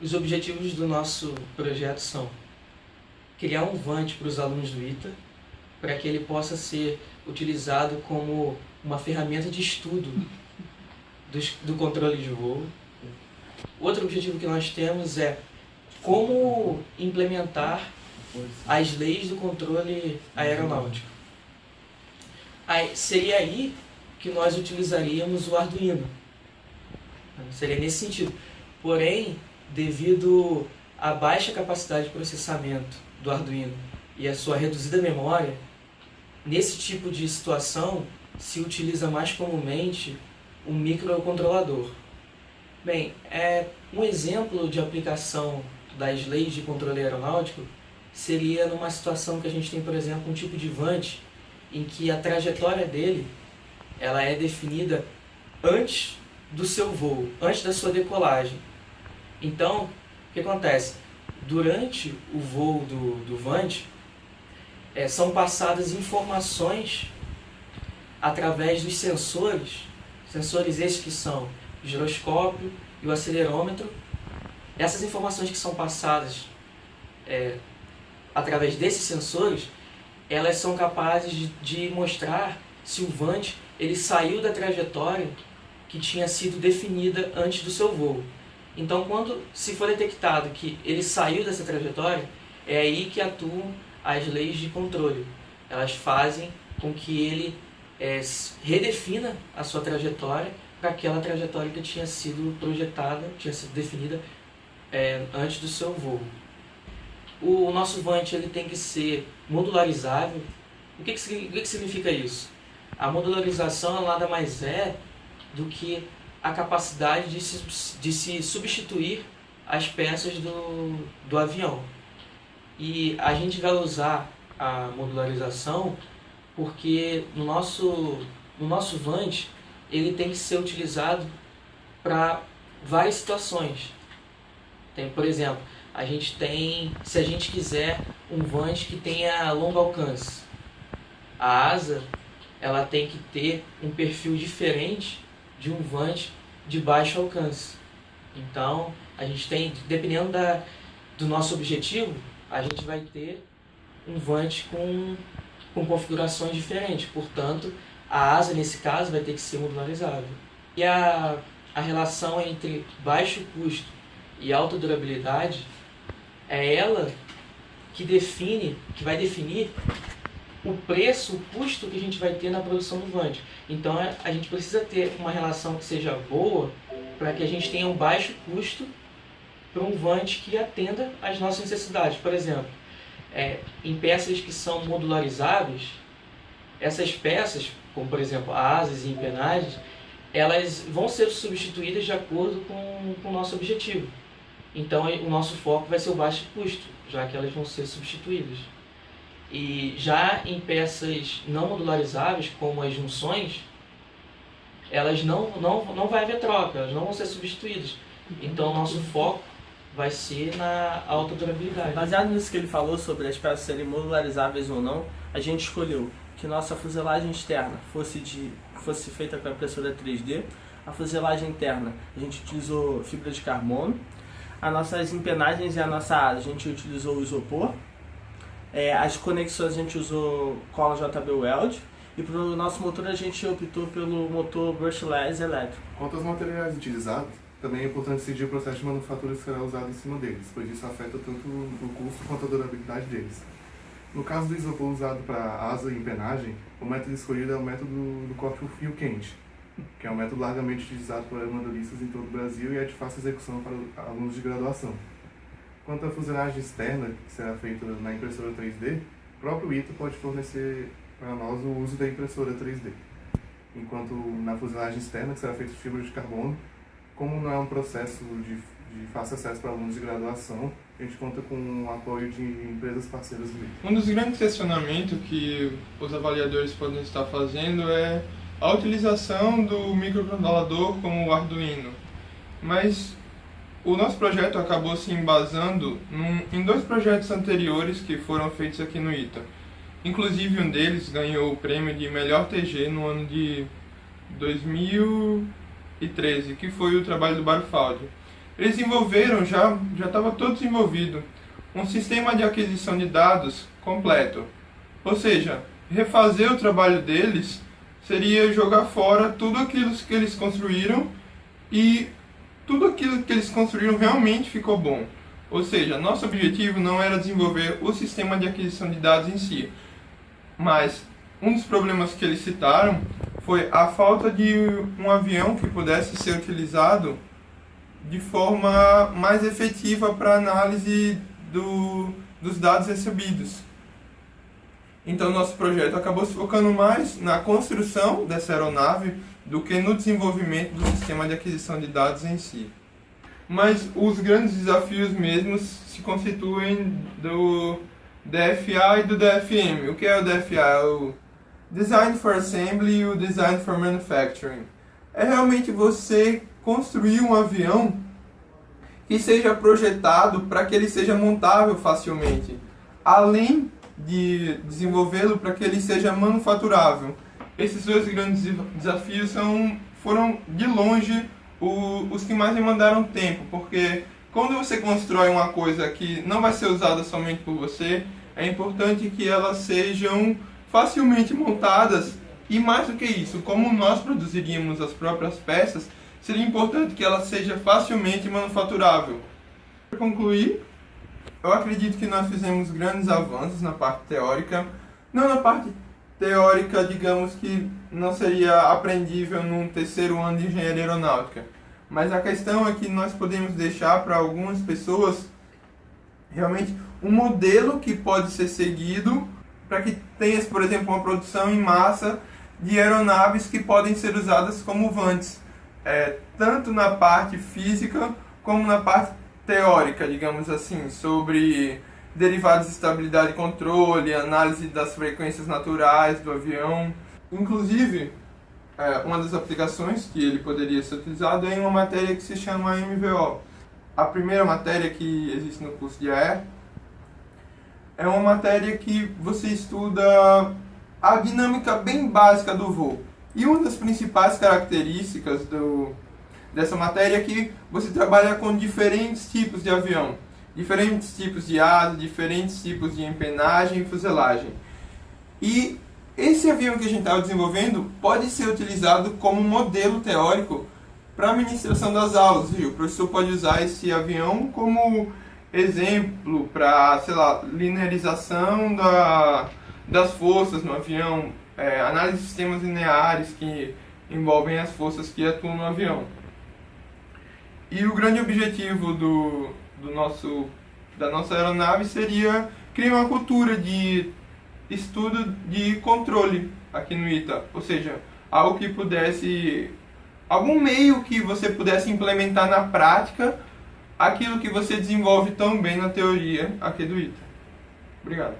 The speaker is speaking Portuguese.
Os objetivos do nosso projeto são criar um Vant para os alunos do ITA, para que ele possa ser utilizado como uma ferramenta de estudo do controle de voo. Outro objetivo que nós temos é como implementar as leis do controle aeronáutico. Seria aí que nós utilizaríamos o Arduino. Seria nesse sentido. Porém, devido à baixa capacidade de processamento do Arduino e a sua reduzida memória, nesse tipo de situação se utiliza mais comumente um microcontrolador. Bem, um exemplo de aplicação das leis de controle aeronáutico seria numa situação que a gente tem, por exemplo, um tipo de Vant em que a trajetória dele ela é definida antes do seu voo, antes da sua decolagem. Então, o que acontece? Durante o voo do Vant, são passadas informações através dos sensores esses que são o giroscópio e o acelerômetro. Essas informações que são passadas através desses sensores, elas são capazes de mostrar se o Vant ele saiu da trajetória que tinha sido definida antes do seu voo. Então, se for detectado que ele saiu dessa trajetória, é aí que atuam as leis de controle. Elas fazem com que ele redefina a sua trajetória para aquela trajetória que tinha sido projetada, tinha sido definida antes do seu voo. O nosso Vant ele tem que ser modularizável. O que significa isso? A modularização nada mais é do que a capacidade de se substituir as peças do avião. E a gente vai usar a modularização porque no nosso Vant ele tem que ser utilizado para várias situações. Por exemplo, se a gente quiser um Vant que tenha longo alcance, a asa ela tem que ter um perfil diferente de um Vant de baixo alcance. Então, a gente tem, dependendo do nosso objetivo, a gente vai ter um Vant com configurações diferentes. Portanto, a asa, nesse caso, vai ter que ser modularizável. E a relação entre baixo custo e alta durabilidade é ela que vai definir o preço, o custo que a gente vai ter na produção do Vant. Então, a gente precisa ter uma relação que seja boa para que a gente tenha um baixo custo para um Vant que atenda às nossas necessidades. Por exemplo, em peças que são modularizáveis, essas peças, como por exemplo asas e empenagens, elas vão ser substituídas de acordo com o nosso objetivo. Então, o nosso foco vai ser o baixo custo, já que elas vão ser substituídas. E já em peças não modularizáveis, como as junções, elas não vai haver troca, elas não vão ser substituídas. Então, o nosso foco vai ser na alta durabilidade. Baseado nisso que ele falou sobre as peças serem modularizáveis ou não, a gente escolheu que nossa fuselagem externa fosse feita com a impressora 3D, a fuselagem interna a gente utilizou fibra de carbono, as nossas empenagens e a nossa asa a gente utilizou o isopor, as conexões a gente usou cola JB Weld, e para o nosso motor a gente optou pelo motor brushless elétrico. Quanto aos materiais utilizados, também é importante decidir o processo de manufatura que será usado em cima deles, pois isso afeta tanto o custo quanto a durabilidade deles. No caso do isopor usado para asa e empenagem, o método escolhido é o método do corte por fio quente, que é um método largamente utilizado por aeromodelistas em todo o Brasil e é de fácil execução para alunos de graduação. Quanto à fuselagem externa, que será feita na impressora 3D, o próprio ITA pode fornecer para nós o uso da impressora 3D. Enquanto na fuselagem externa, que será feita de fibra de carbono, como não é um processo de fácil acesso para alunos de graduação, a gente conta com o apoio de empresas parceiras do ITA. Um dos grandes questionamentos que os avaliadores podem estar fazendo é a utilização do microcontrolador como o Arduino. Mas o nosso projeto acabou se embasando em dois projetos anteriores que foram feitos aqui no ITA. Inclusive um deles ganhou o prêmio de melhor TG no ano de 2013, que foi o trabalho do Barufaldi. eles desenvolveram, já estava todo desenvolvido, um sistema de aquisição de dados completo. Ou seja, refazer o trabalho deles seria jogar fora tudo aquilo que eles construíram, e tudo aquilo que eles construíram realmente ficou bom. Ou seja, nosso objetivo não era desenvolver o sistema de aquisição de dados em si, mas um dos problemas que eles citaram foi a falta de um avião que pudesse ser utilizado de forma mais efetiva para análise dos dados recebidos. Então, nosso projeto acabou se focando mais na construção dessa aeronave do que no desenvolvimento do sistema de aquisição de dados em si. Mas os grandes desafios mesmos se constituem do DFA e do DFM. O que é o DFA? É o Design for Assembly e o Design for Manufacturing. É realmente você construir um avião que seja projetado para que ele seja montável facilmente, além de desenvolvê-lo para que ele seja manufaturável. Esses dois grandes desafios foram de longe os que mais demandaram tempo, porque quando você constrói uma coisa que não vai ser usada somente por você, é importante que elas sejam facilmente montadas, e mais do que isso, como nós produziríamos as próprias peças, seria importante que ela seja facilmente manufaturável. Para concluir, eu acredito que nós fizemos grandes avanços na parte teórica, não na parte teórica, digamos, que não seria aprendível num terceiro ano de engenharia aeronáutica, mas a questão é que nós podemos deixar para algumas pessoas realmente um modelo que pode ser seguido para que tenha, por exemplo, uma produção em massa de aeronaves que podem ser usadas como vantes, tanto na parte física como na parte teórica, digamos assim, sobre derivados de estabilidade e controle, análise das frequências naturais do avião. Inclusive, uma das aplicações que ele poderia ser utilizado é em uma matéria que se chama MVO. A primeira matéria que existe no curso de AE é uma matéria que você estuda a dinâmica bem básica do voo. E uma das principais características dessa matéria é que você trabalha com diferentes tipos de avião, diferentes tipos de asa, diferentes tipos de empenagem e fuselagem. E esse avião que a gente estava desenvolvendo pode ser utilizado como modelo teórico para a administração das aulas. O professor pode usar esse avião como exemplo para, sei lá, linearização das forças no avião, análise de sistemas lineares que envolvem as forças que atuam no avião. E o grande objetivo da nossa aeronave seria criar uma cultura de estudo de controle aqui no ITA, ou seja, algo que pudesse, algum meio que você pudesse implementar na prática aquilo que você desenvolve tão bem na teoria aqui do ITA. Obrigado.